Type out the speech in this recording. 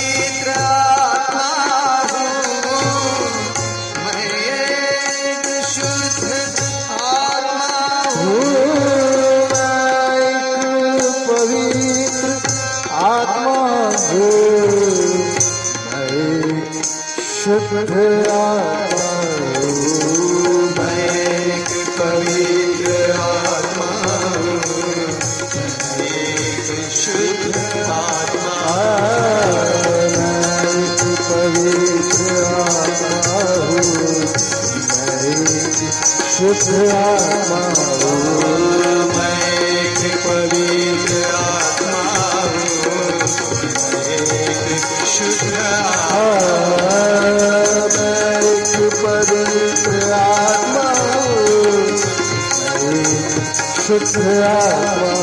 पवित्र आत्मा हूँ, मैं एक शुद्ध आत्मा हूँ, मैं एक पवित्र आत्मा हूँ, मैं एक शुद्ध आत्मा हूँ, मैं एक पवित्र आत्मा हूँ, मैं एक शुद्ध आत्मा मैं एक पवित्र आत्मा हूँ, मैं एक शुद्ध आत्मा हूँ, मैं एक पवित्र आत्मा हूँ, मैं एक शुद्ध मैं एक पवित्र आत्मा हूँ, मैं एक शुद्ध आत्मा